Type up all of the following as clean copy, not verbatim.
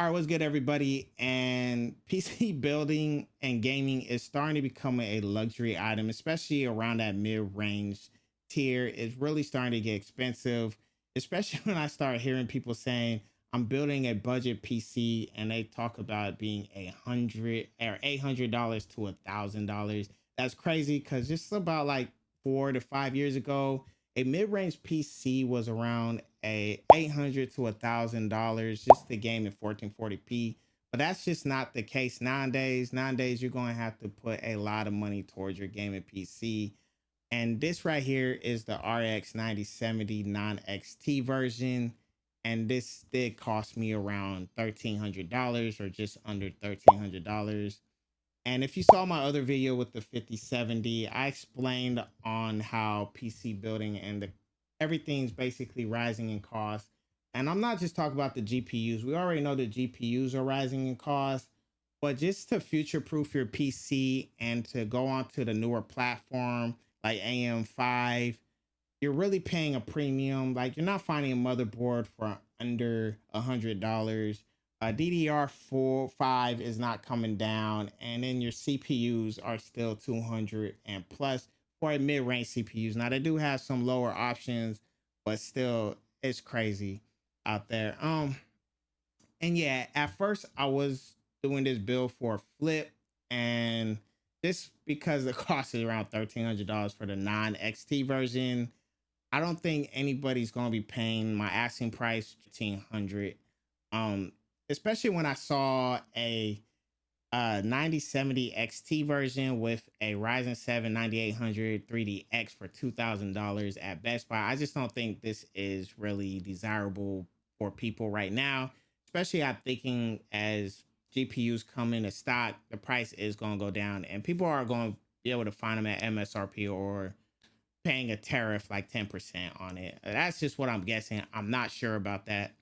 All right, what's good, everybody? And PC building and gaming is starting to become a luxury item, especially around that mid-range tier. It's really starting to get expensive, especially when I start hearing people saying, I'm building a budget PC, and they talk about it being $800 to $1,000. That's crazy because just about like 4 to 5 years ago, a mid-range PC was around a $800 to $1,000 just to game in 1440p. But that's just not the case nowadays. Nowadays, you're going to have to put a lot of money towards your gaming PC. And this right here is the RX 9070 non-XT version. And this did cost me around $1,300 or just under $1,300. And if you saw my other video with the 5070, I explained on how PC building and everything's basically rising in cost. And I'm not just talking about the GPUs. We already know the GPUs are rising in cost, but just to future proof your PC and to go on to the newer platform like AM5, you're really paying a premium. Like, you're not finding a motherboard for under $100. DDR5 is not coming down, and then your CPUs are still 200 and plus for a mid-range CPUs. Now they do have some lower options, but still, it's crazy out there. And yeah, at first I was doing this build for a flip, and this because the cost is around $1,300 for the non-XT version. I don't think anybody's gonna be paying my asking price 1,500. Um, Especially when I saw a 9070 XT version with a Ryzen 7 9800 3DX for $2,000 at Best Buy. I just don't think this is really desirable for people right now. Especially, I'm thinking as GPUs come into stock, the price is going to go down, and people are going to be able to find them at MSRP or paying a tariff like 10% on it. That's just what I'm guessing. I'm not sure about that.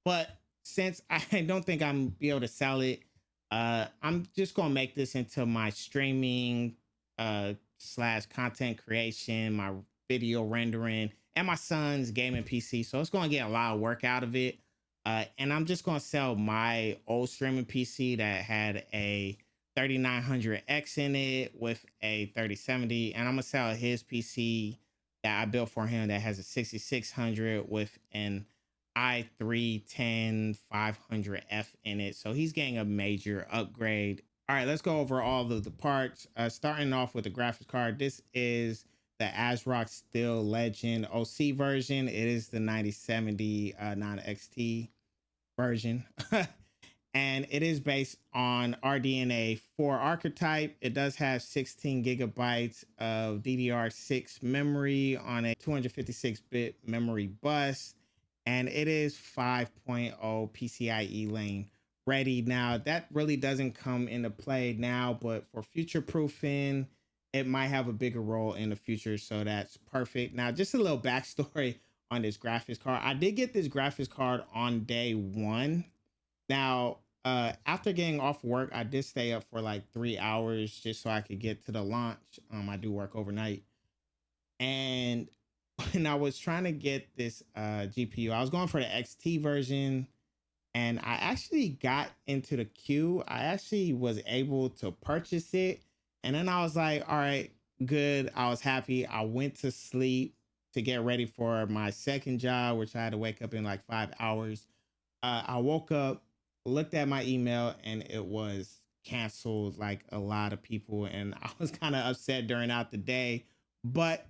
But since I don't think I'm be able to sell it, I'm just gonna make this into my streaming slash content creation, my video rendering, and my son's gaming PC. So it's gonna get a lot of work out of it. And I'm just gonna sell my old streaming PC that had a 3900X in it with a 3070, and I'm gonna sell his PC that I built for him that has a 6600 with an i3 10500F in it. So he's getting a major upgrade. All right, let's go over all of the parts. Starting off with the graphics card, this is the ASRock Steel Legend OC version. It is the 9070 non-XT version. And it is based on RDNA 4 archetype. It does have 16 gigabytes of DDR6 memory on a 256-bit memory bus, and it is 5.0 PCIe lane ready. Now, that really doesn't come into play now, but for future proofing, it might have a bigger role in the future, so that's perfect. Now, just a little backstory on this graphics card. I did get this graphics card on day one. Now, after getting off work, I did stay up for like 3 hours just so I could get to the launch. I do work overnight. And when I was trying to get this GPU, I was going for the XT version, and I actually got into the queue. I actually was able to purchase it. And then I was like, all right, good. I was happy. I went to sleep to get ready for my second job, which I had to wake up in like 5 hours. I woke up, looked at my email, and it was canceled like a lot of people. And I was kind of upset during out the day. But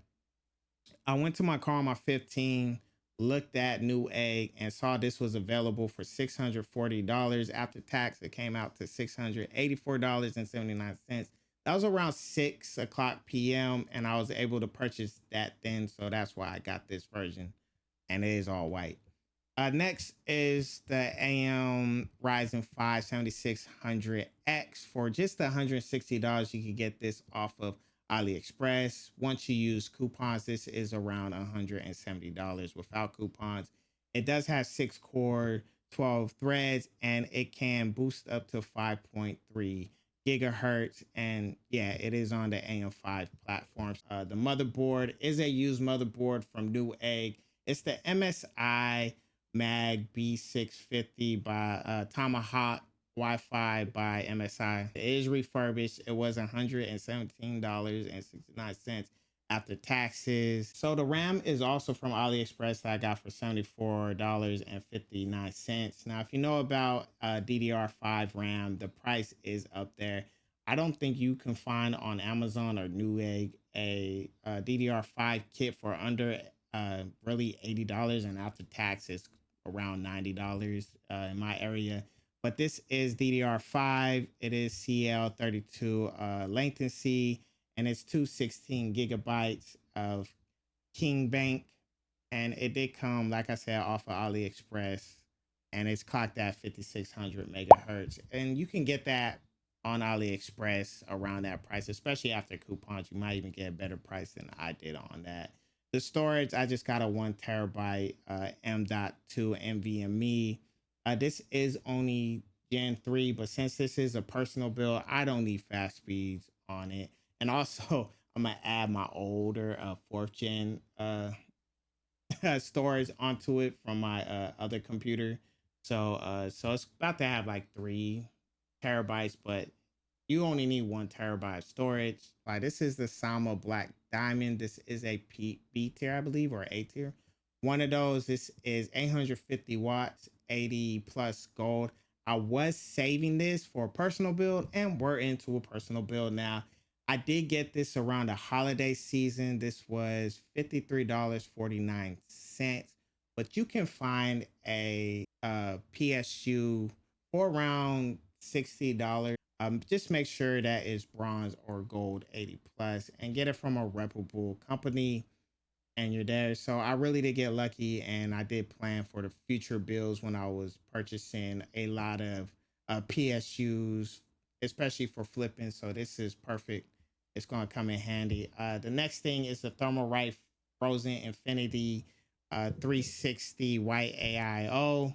I went to my car on my 15, looked at Newegg, and saw this was available for $640 after tax. It came out to $684.79. That was around 6 o'clock p.m. and I was able to purchase that then. So that's why I got this version, and it is all white. Next is the AM Ryzen 5 7600X. For just $160, you can get this off of AliExpress. Once you use coupons, this is around $170 without coupons. It does have 6 core, 12 threads, and it can boost up to 5.3 gigahertz. And yeah, it is on the AM5 platforms. The motherboard is a used motherboard from Newegg. It's the MSI Mag B650 by Tomahawk Wi-Fi by MSI. It is refurbished. It was $117.69 after taxes. So the RAM is also from AliExpress that I got for $74.59. Now, if you know about DDR5 RAM, the price is up there. I don't think you can find on Amazon or Newegg a DDR5 kit for under really $80, and after taxes around $90 in my area. But this is DDR5. It is CL32 latency, and it's 216 gigabytes of King Bank. And it did come, like I said, off of AliExpress, and it's clocked at 5600 megahertz. And you can get that on AliExpress around that price, especially after coupons. You might even get a better price than I did on that. The storage, I just got a 1 terabyte M.2 NVMe. This is only Gen 3, but since this is a personal build, I don't need fast speeds on it. And also, I'm gonna add my older 4th gen storage onto it from my other computer. So it's about to have like 3 terabytes, but you only need 1 terabyte storage. Like, this is the Sama Black Diamond. This is a B tier, I believe, or A tier. One of those. This is 850 watts, 80 plus gold. I was saving this for a personal build, and we're into a personal build now. I did get this around the holiday season. This was $53.49, but you can find a PSU for around $60. Just make sure that is bronze or gold 80 plus, and get it from a reputable company, and you're there. So I really did get lucky, and I did plan for the future builds when I was purchasing a lot of PSUs, especially for flipping. So this is perfect. It's going to come in handy. The next thing is the Thermalright Frozen Infinity 360 White AIO.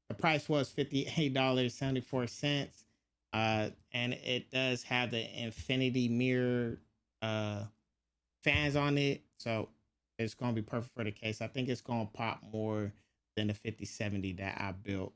The price was $58.74. And it does have the infinity mirror fans on it, so it's going to be perfect for the case. I think it's going to pop more than the 5070 that I built.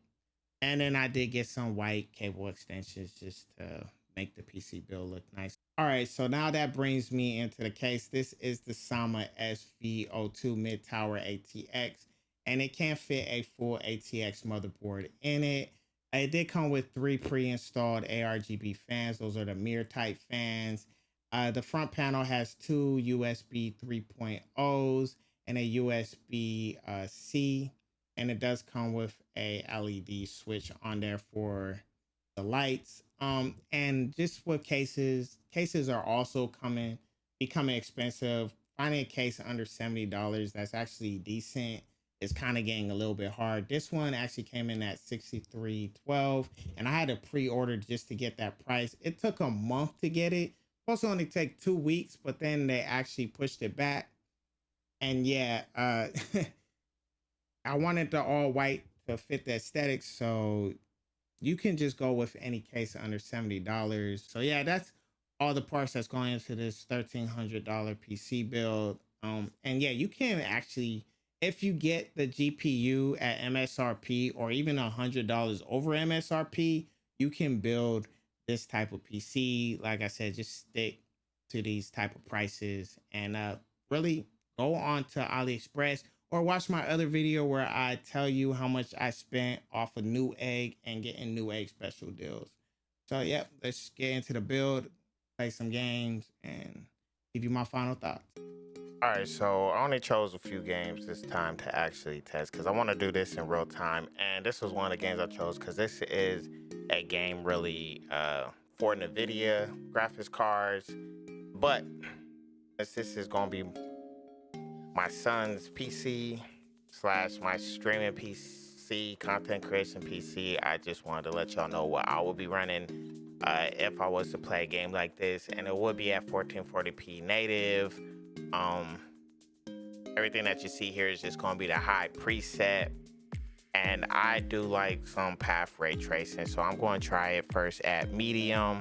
And then I did get some white cable extensions just to make the PC build look nice. All right, so now that brings me into the case. This is the Sama SV02 Mid Tower ATX, and it can fit a full ATX motherboard in it. It did come with 3 pre-installed ARGB fans. Those are the mirror type fans. The front panel has 2 USB 3.0s and a USB C, and it does come with a LED switch on there for the lights. And just with cases are also becoming expensive. Finding a case under $70 that's actually decent is kind of getting a little bit hard. This one actually came in at $63.12, and I had to pre-order just to get that price. It took a month to get it. Supposed to only take 2 weeks, but then they actually pushed it back. And yeah, I wanted the all white to fit the aesthetics, so you can just go with any case under $70. So yeah, that's all the parts that's going into this $1,300 PC build. And yeah, you can actually, if you get the GPU at MSRP or even $100 over MSRP, you can build this type of PC. Like I said, just stick to these type of prices, and really go on to AliExpress or watch my other video where I tell you how much I spent off of Newegg and getting Newegg special deals. So yeah, let's get into the build, play some games, and give you my final thoughts. All right, so I only chose a few games this time to actually test because I want to do this in real time. And this was one of the games I chose because this is a game really for NVIDIA graphics cards. But this is going to be my son's PC / my streaming PC, content creation PC. I just wanted to let y'all know what I will be running if I was to play a game like this, and it would be at 1440p native. Everything that you see here is just going to be the high preset, and I do like some path ray tracing, so I'm going to try it first at medium.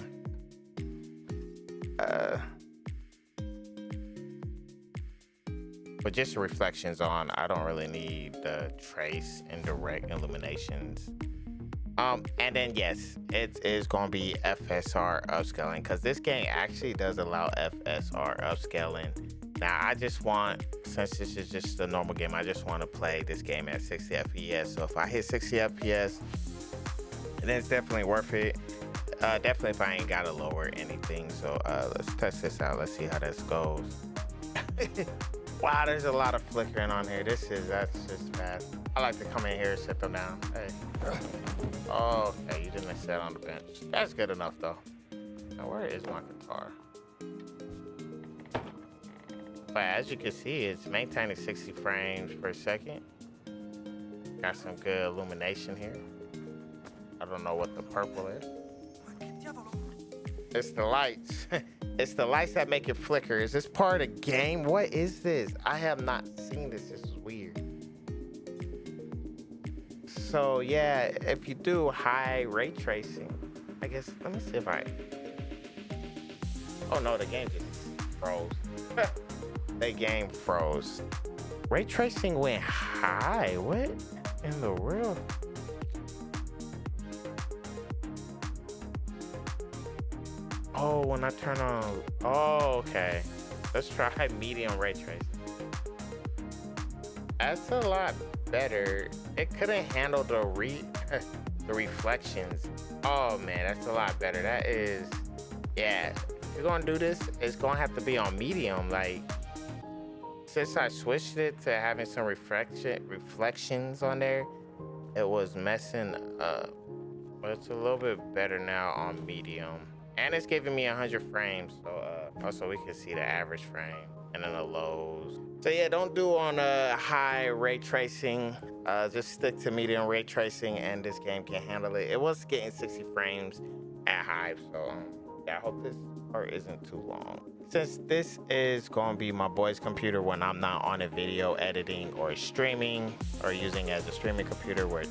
But just the reflections on, I don't really need the trace and direct illuminations. And then yes, it is going to be FSR upscaling, because this game actually does allow FSR upscaling. Now I just want, since this is just a normal game, I just want to play this game at 60 FPS. So if I hit 60 FPS, then it's definitely worth it. Definitely if I ain't gotta lower anything. So let's test this out. Let's see how this goes. Wow, there's a lot of flickering on here. That's just bad. I like to come in here and sit them down. Hey. Oh, okay, you didn't sit on the bench. That's good enough though. Now where is my guitar? But as you can see, it's maintaining 60 frames per second. Got some good illumination here. I don't know what the purple is. It's the lights. It's the lights that make it flicker. Is this part of the game? What is this? I have not seen this. This is weird. So yeah, if you do high ray tracing, I guess, let me see if I, oh no, the game just froze. The game froze. Ray tracing went high. What in the world? Oh, when I turn on, oh, okay. Let's try medium ray tracing. That's a lot better. It couldn't handle the reflections. Oh man, that's a lot better. That is, yeah. If you're gonna do this, it's gonna have to be on medium. Like, since I switched it to having some reflections on there, it was messing up. But it's a little bit better now on medium. And it's giving me 100 frames, so also we can see the average frame and then the lows. So yeah, don't do on high ray tracing. Just stick to medium ray tracing, and this game can handle it. It was getting 60 frames at high, so yeah, I hope this part isn't too long. Since this is going to be my boy's computer when I'm not on a video editing or streaming, or using as a streaming computer, which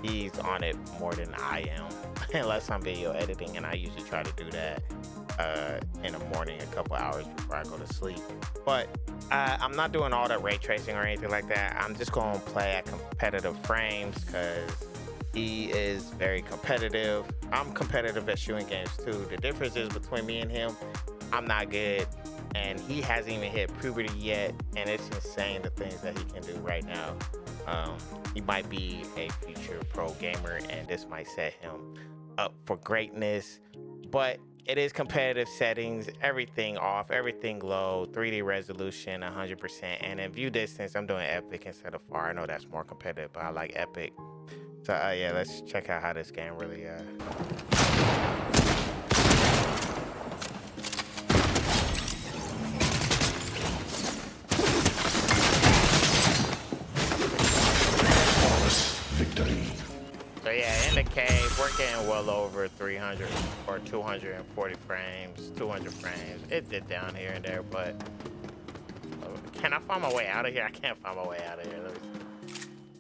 he's on it more than I am. Unless I'm video editing, and I usually try to do that in the morning, a couple hours before I go to sleep. But I'm not doing all that ray tracing or anything like that. I'm just going to play at competitive frames because he is very competitive. I'm competitive at shooting games too. The difference is between me and him, I'm not good, and he hasn't even hit puberty yet, and it's insane the things that he can do right now. He might be a future pro gamer, and this might set him up for greatness. But it is competitive settings, everything off, everything low, 3D resolution 100%, and in view distance I'm doing epic instead of far. I know that's more competitive, but I like epic. So yeah, let's check out how this game really Victory. So yeah, in the cave, we're getting well over 300 or 240 frames, 200 frames. It did down here and there, but can I find my way out of here? I can't find my way out of here.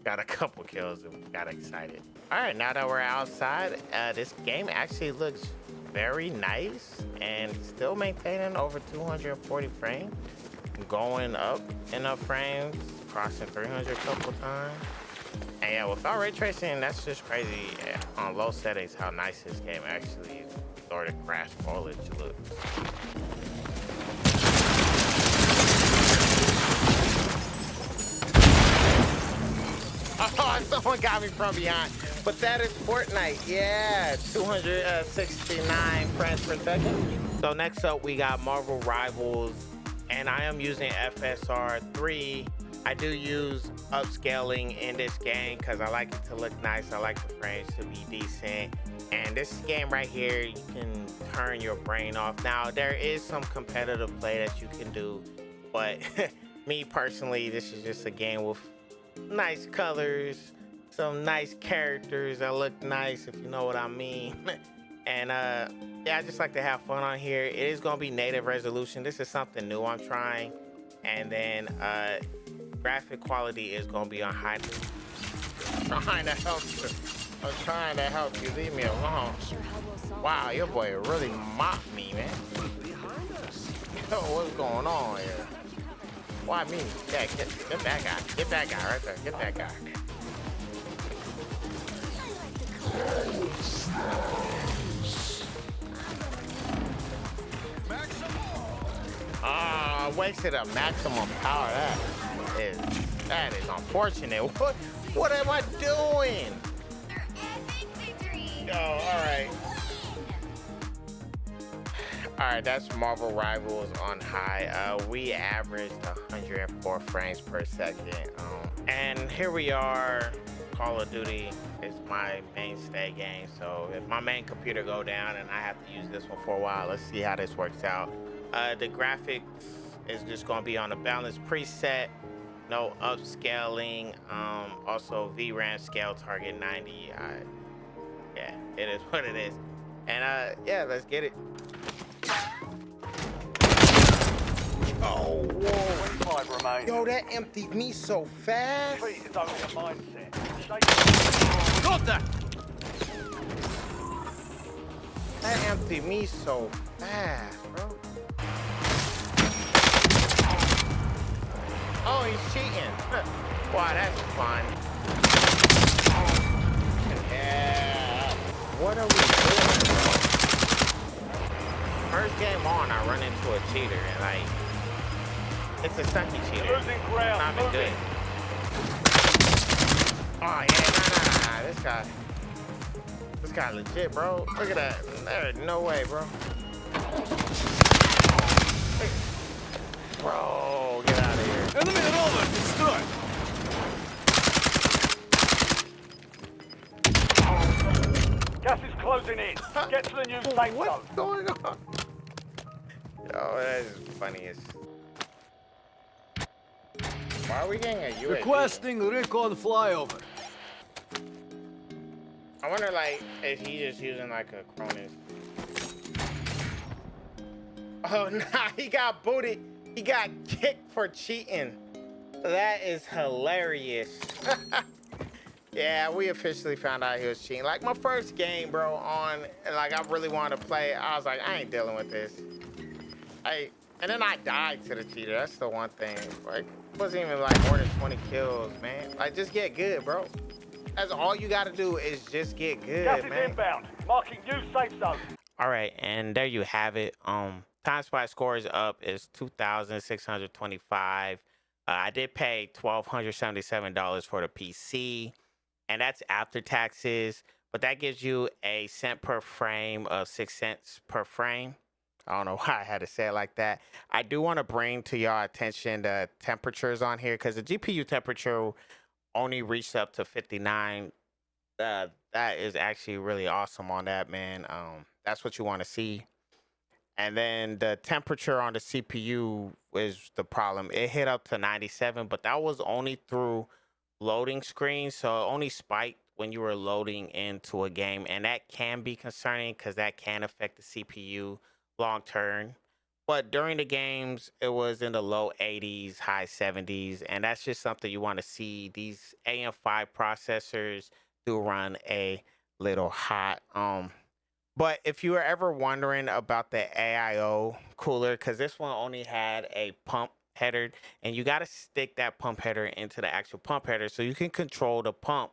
Got a couple kills and got excited. All right, now that we're outside, this game actually looks very nice and still maintaining over 240 frames. Going up enough frames, crossing 300 a couple times. And yeah, without ray tracing, that's just crazy on low settings how nice this game actually sort of crash foliage looks. Oh, someone got me from behind. But that is Fortnite, yeah, 269 frames per second. So next up, we got Marvel Rivals, and I am using FSR 3. I do use upscaling in this game because I like it to look nice. I like the frames to be decent. And this game right here, you can turn your brain off. Now, there is some competitive play that you can do, but me personally, this is just a game with nice colors, some nice characters that look nice, if you know what I mean. And yeah, I just like to have fun on here. It is going to be native resolution. This is something new I'm trying. And then graphic quality is going to be on high. I'm trying to help you. I'm trying to help you. Leave me alone. Wow, your boy really mocked me, man. Yo, what's going on here? Why me? Yeah, get that guy. Get that guy right there. Get that guy. Ah, wasted a maximum power. That is unfortunate. What am I doing? Oh, all right. All right, that's Marvel Rivals on high. We averaged 104 frames per second. And here we are. Call of Duty is my mainstay game. So if my main computer go down and I have to use this one for a while, let's see how this works out. The graphics is just gonna be on a balanced preset. No upscaling. Also VRAM scale target 90. Yeah, it is what it is. And yeah, let's get it. Oh, whoa. 25 remain. Yo, that emptied me so fast. Defeat is only a mindset. Got that. That emptied me so fast, bro. Oh, he's cheating. Wow, that's fun. Yeah. What are we doing, bro? First game on, I run into a cheater and like, it's a sucky cheater. You're losing ground. Not been good. Oh yeah, nah. This guy legit, bro. Look at that. There's no way, bro. Bro, get out of here. Enemy over. Destroy. Gas is closing in. Get to the new safe zone. What's going on? Yo, that is funny as. Why are we getting a UAV? Requesting recon flyover. I wonder, like, is he just using like a Cronus? Oh nah, he got booted. He got kicked for cheating. That is hilarious. Yeah, we officially found out he was cheating. Like my first game, bro, like I really wanted to play. I was like, I ain't dealing with this. And then I died to the cheater. That's the one thing. Like, it wasn't even like more than 20 kills, man. Like, just get good, bro. That's all you gotta do is just get good, Gas is man. inbound. Marking new safe zone. All right, and there you have it. Time spot score is up is 2,625. I did pay $1,277 for the PC, and that's after taxes. But that gives you a cent per frame of 6 cents per frame. I don't know why I had to say it like that. I do want to bring to y'all attention the temperatures on here because the GPU temperature only reached up to 59. That is actually really awesome on that, man. That's what you want to see. And then the temperature on the CPU is the problem. It hit up to 97, but that was only through loading screens. So it only spiked when you were loading into a game. And that can be concerning because that can affect the CPU long term. But during the games, it was in the low 80s, high 70s. And that's just something you want to see. These AM5 processors do run a little hot. But if you were ever wondering about the AIO cooler, because this one only had a pump header, and you got to stick that pump header into the actual pump header so you can control the pump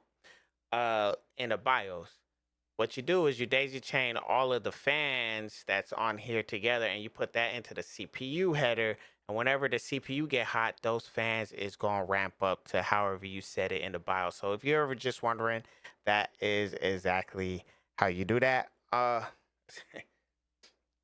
in the BIOS. What you do is you daisy chain all of the fans that's on here together, and you put that into the CPU header. And whenever the CPU get hot, those fans is going to ramp up to however you set it in the BIOS. So if you're ever just wondering, that is exactly how you do that.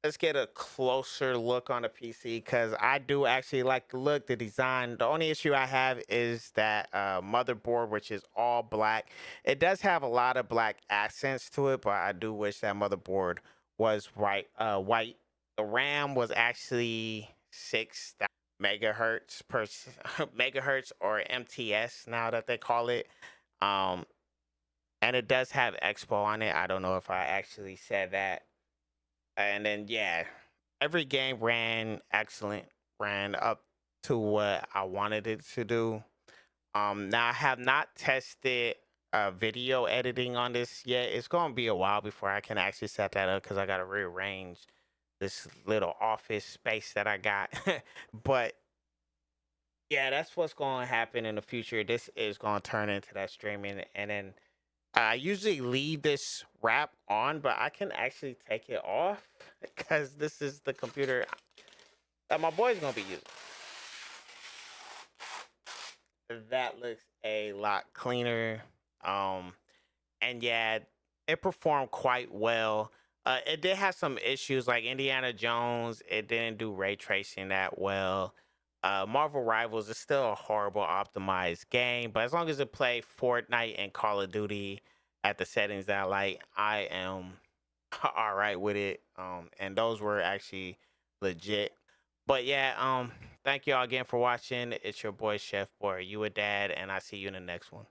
Let's get a closer look on the PC because I do actually like the look, the design. The only issue I have is that motherboard, which is all black. It does have a lot of black accents to it, but I do wish that motherboard was white. The RAM was actually 6,000 megahertz per megahertz or MTS now that they call it. And it does have Expo on it. I don't know if I actually said that. And then, yeah, every game ran excellent, ran up to what I wanted it to do. Now, I have not tested video editing on this yet. It's going to be a while before I can actually set that up because I got to rearrange this little office space that I got. But Yeah, that's what's going to happen in the future. This is going to turn into that streaming, and then I usually leave this wrap on, but I can actually take it off because this is the computer that my boy's going to be using. That looks a lot cleaner. Um, and yeah, it performed quite well. It did have some issues like Indiana Jones. It didn't do ray tracing that well. Marvel Rivals is still a horrible optimized game, but as long as it play Fortnite and Call of Duty at the settings that I like, I am all right with it. And those were actually legit. But yeah, thank you all again for watching. It's your boy Chef Boy, you a dad, and I see you in the next one.